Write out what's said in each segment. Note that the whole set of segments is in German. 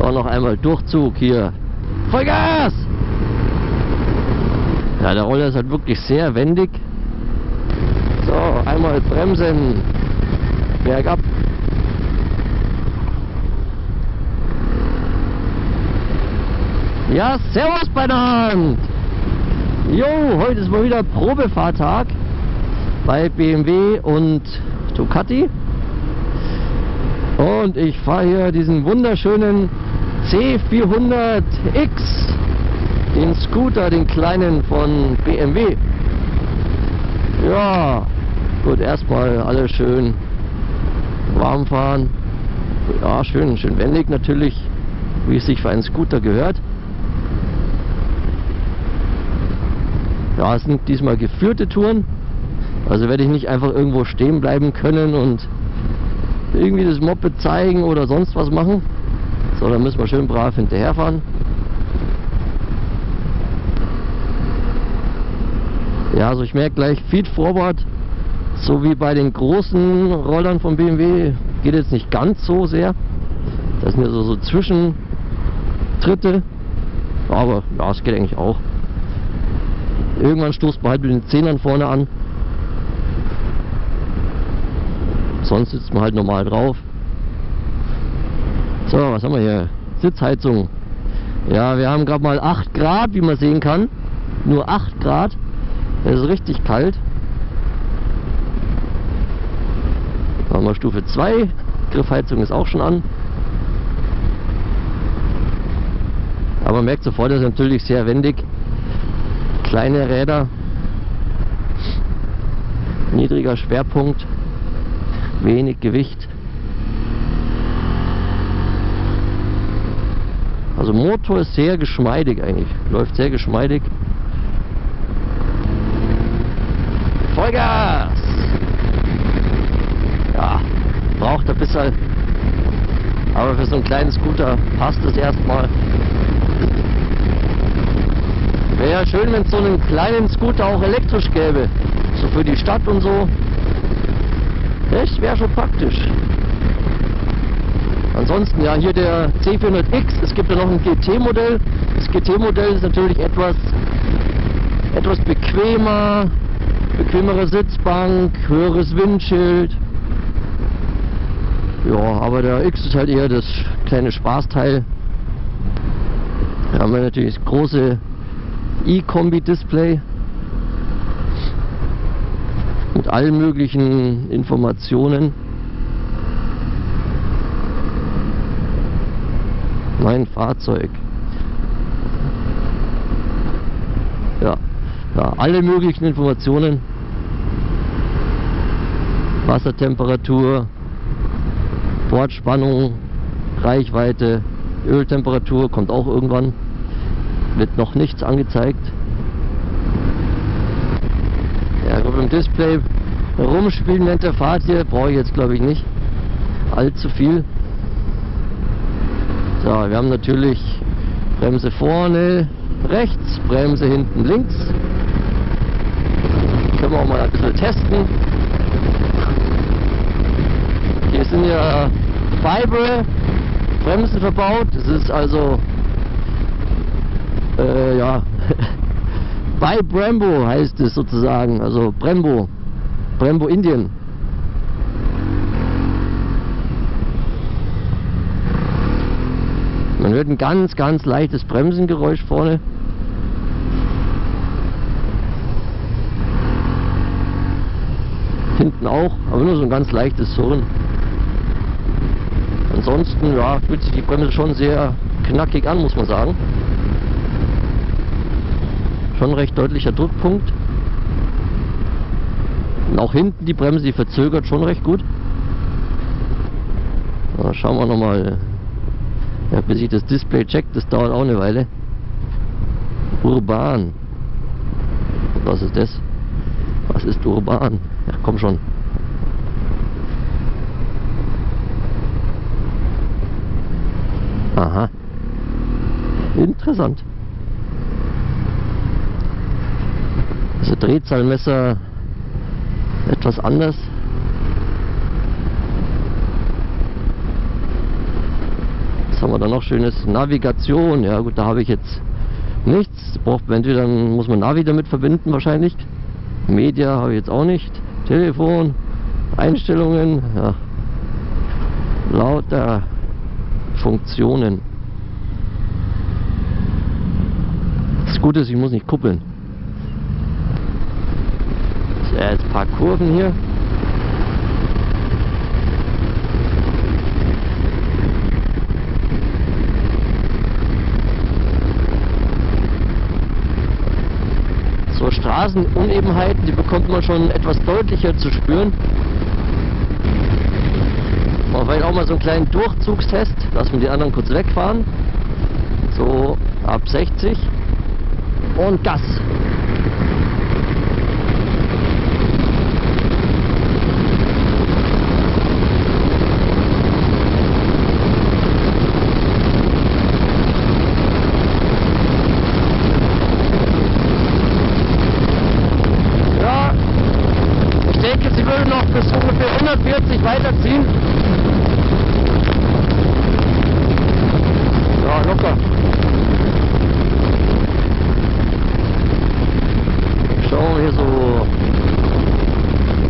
So, noch einmal Durchzug hier. Vollgas! Ja, der Roller ist halt wirklich sehr wendig. So, einmal bremsen. Bergab. Ja, servus bei der Hand! Jo, heute ist mal wieder Probefahrtag bei BMW und Ducati. Und ich fahre hier diesen wunderschönen C400X, den Scooter, den kleinen von BMW. Ja, gut, erstmal alles schön warm fahren. Ja, schön wendig natürlich, wie es sich für einen Scooter gehört. Ja, es sind diesmal geführte Touren, also werde ich nicht einfach irgendwo stehen bleiben können und irgendwie das Moped zeigen oder sonst was machen. So, dann müssen wir schön brav hinterherfahren. Ja, also ich merke gleich, Feedforward, so wie bei den großen Rollern von BMW, geht jetzt nicht ganz so sehr. Das sind ja so Zwischentritte, aber ja, es geht eigentlich auch. Irgendwann stoßt man halt mit den Zehnern vorne an. Sonst sitzt man halt normal drauf. So, was haben wir hier? Sitzheizung. Ja, wir haben gerade mal 8 Grad, wie man sehen kann. Nur 8 Grad. Das ist richtig kalt. Machen wir Stufe 2. Griffheizung ist auch schon an. Aber man merkt sofort, das ist natürlich sehr wendig. Kleine Räder. Niedriger Schwerpunkt. Wenig Gewicht. Also Motor ist sehr geschmeidig eigentlich. Läuft sehr geschmeidig. Vollgas! Ja, braucht ein bisschen. Aber für so einen kleinen Scooter passt es erstmal. Wäre ja schön, wenn es so einen kleinen Scooter auch elektrisch gäbe. So für die Stadt und so. Das wäre schon praktisch. Ansonsten ja hier der C400X, es gibt ja noch ein GT-Modell. Das GT-Modell ist natürlich etwas bequemer, bequemere Sitzbank, höheres Windschild. Ja, aber der X ist halt eher das kleine Spaßteil. Da haben wir natürlich das große E-Kombi-Display. Mit allen möglichen Informationen. Mein Fahrzeug. Ja, alle möglichen Informationen. Wassertemperatur, Bordspannung, Reichweite, Öltemperatur kommt auch irgendwann. Wird noch nichts angezeigt. Ja, mit dem Display rumspielen während der Fahrt hier brauche ich jetzt glaube ich nicht allzu viel. So, wir haben natürlich Bremse vorne rechts, Bremse hinten links. Können wir auch mal ein bisschen testen. Hier sind ja Fibre Bremsen verbaut. Das ist also ja bei Brembo heißt es sozusagen, also Brembo Indien. Man hört ein ganz leichtes Bremsengeräusch vorne. Hinten auch, aber nur so ein ganz leichtes Surren. Ansonsten ja, fühlt sich die Bremse schon sehr knackig an, muss man sagen. Schon recht deutlicher Druckpunkt. Und auch hinten die Bremse, die verzögert schon recht gut. Na, schauen wir nochmal. Ja, bis ich das Display checkt, das dauert auch eine Weile. Urban. Was ist das? Was ist urban? Ja, komm schon. Aha. Interessant. Also Drehzahlmesser etwas anders. Was haben wir da noch Schönes? Navigation. Ja gut, da habe ich jetzt nichts. Braucht man entweder, dann muss man Navi damit verbinden wahrscheinlich. Media habe ich jetzt auch nicht. Telefon, Einstellungen, ja. Lauter Funktionen. Das Gute ist, ich muss nicht kuppeln. So, jetzt ein paar Kurven hier. So Straßenunebenheiten, die bekommt man schon etwas deutlicher zu spüren. Machen wir vielleicht auch mal so einen kleinen Durchzugstest, lassen wir die anderen kurz wegfahren. So ab 60 und Gas. Sie würde noch bis ungefähr 140 weiterziehen. Ja, locker. Schauen wir hier so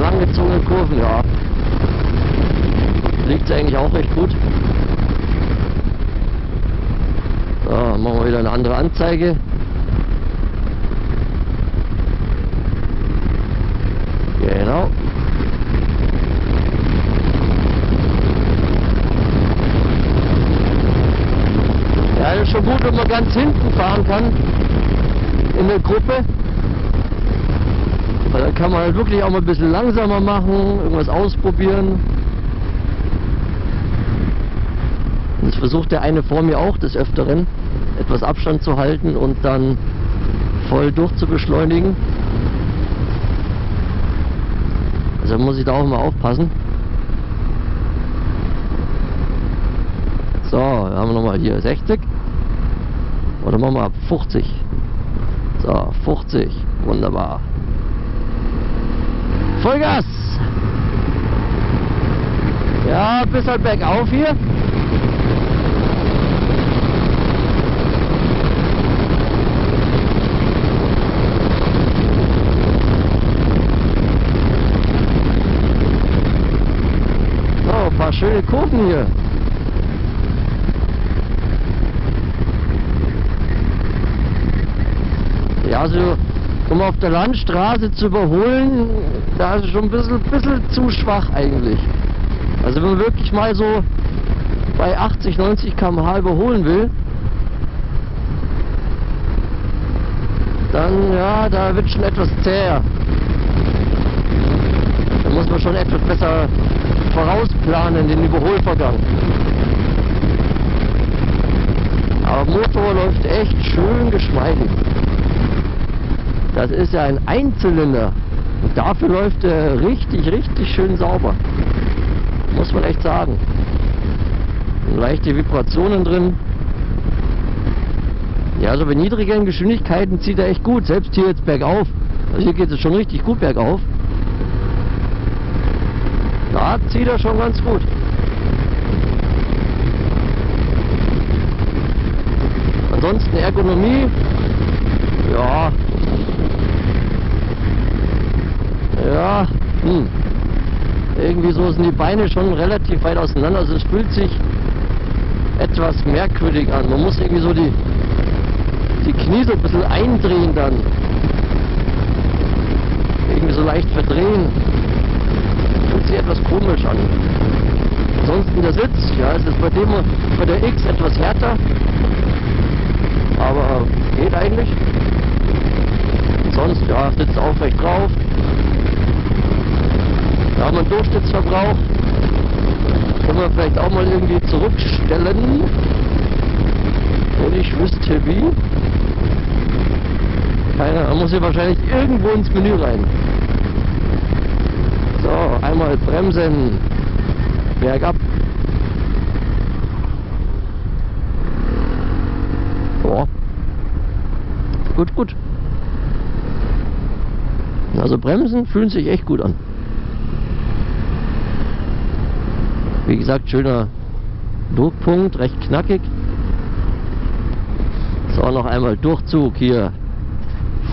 langgezogene Kurven, ja. Liegt eigentlich auch recht gut. So, machen wir wieder eine andere Anzeige. Genau. Ja, das ist schon gut, wenn man ganz hinten fahren kann in der Gruppe. Weil dann kann man halt wirklich auch mal ein bisschen langsamer machen, irgendwas ausprobieren. Und das versucht der eine vor mir auch des Öfteren, etwas Abstand zu halten und dann voll durchzubeschleunigen. Also muss ich da auch mal aufpassen. So, dann haben wir nochmal hier 60. Oder machen wir ab 50. So, 50. Wunderbar. Vollgas! Ja, bis halt bergauf hier. So, ein paar schöne Kurven hier. Ja, also um auf der Landstraße zu überholen, da ist es schon ein bisschen zu schwach eigentlich. Also wenn man wirklich mal so bei 80, 90 km/h überholen will, dann ja, da wird schon etwas zäher. Da muss man schon etwas besser vorausplanen, den Überholvorgang. Aber Motor läuft echt schön geschmeidig. Das ist ja ein Einzylinder. Und dafür läuft er richtig, richtig schön sauber. Muss man echt sagen. Und leichte Vibrationen drin. Ja, also bei niedrigeren Geschwindigkeiten zieht er echt gut. Selbst hier jetzt bergauf. Also hier geht es schon richtig gut bergauf. Da zieht er schon ganz gut. Ansonsten Ergonomie. Ja. Ja, irgendwie so sind die Beine schon relativ weit auseinander, also es fühlt sich etwas merkwürdig an. Man muss irgendwie so die Knie so ein bisschen eindrehen dann. Irgendwie so leicht verdrehen. Fühlt sich etwas komisch an. Ansonsten der Sitz, ja, es ist bei der X etwas härter, aber geht eigentlich. Sonst, ja, sitzt aufrecht drauf. Da haben wir einen Durchschnittsverbrauch. Können wir vielleicht auch mal irgendwie zurückstellen. Wenn ich wüsste wie. Keiner, man muss hier wahrscheinlich irgendwo ins Menü rein. So, einmal bremsen. Bergab. Oh. Gut, gut. Also Bremsen fühlen sich echt gut an. Wie gesagt, schöner Druckpunkt, recht knackig. So, noch einmal Durchzug hier.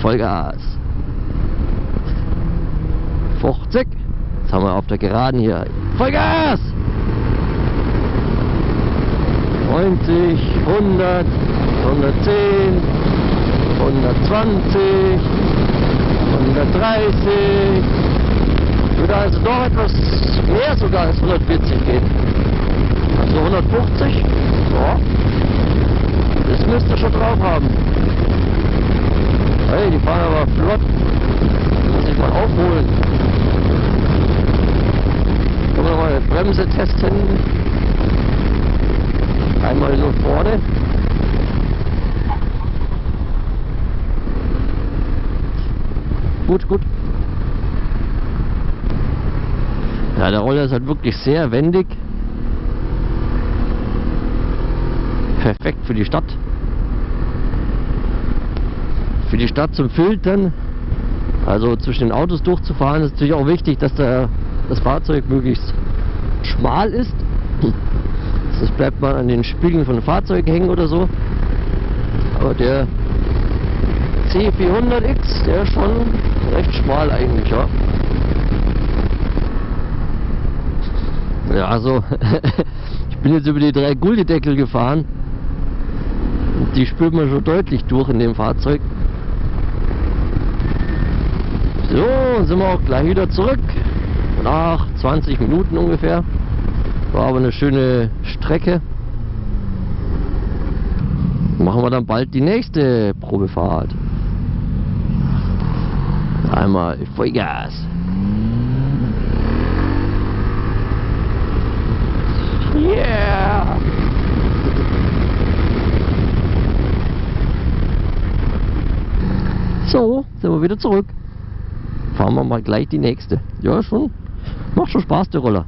Vollgas. 50. Jetzt haben wir auf der Geraden hier. Vollgas! 90, 100, 110, 120, 130. Würde also doch etwas mehr sogar als 140 gehen. Also 150. Ja. Das müsst ihr schon drauf haben. Hey, die fahren aber flott. Muss ich mal aufholen. Können wir mal eine Bremse testen. Einmal nur vorne. Gut, gut. Ja, der Roller ist halt wirklich sehr wendig. Perfekt für die Stadt. Für die Stadt zum Filtern. Also zwischen den Autos durchzufahren, ist natürlich auch wichtig, dass das Fahrzeug möglichst schmal ist. Das bleibt mal an den Spiegeln von Fahrzeugen hängen oder so. Aber der C400X, der ist schon recht schmal eigentlich, ja. Ja, also ich bin jetzt über die 3 Gullideckel gefahren. Die spürt man schon deutlich durch in dem Fahrzeug. So, sind wir auch gleich wieder zurück. Nach 20 Minuten ungefähr. War aber eine schöne Strecke. Machen wir dann bald die nächste Probefahrt. Einmal Vollgas. Yeah! So, sind wir wieder zurück. Fahren wir mal gleich die nächste. Ja, schon. Macht schon Spaß, der Roller.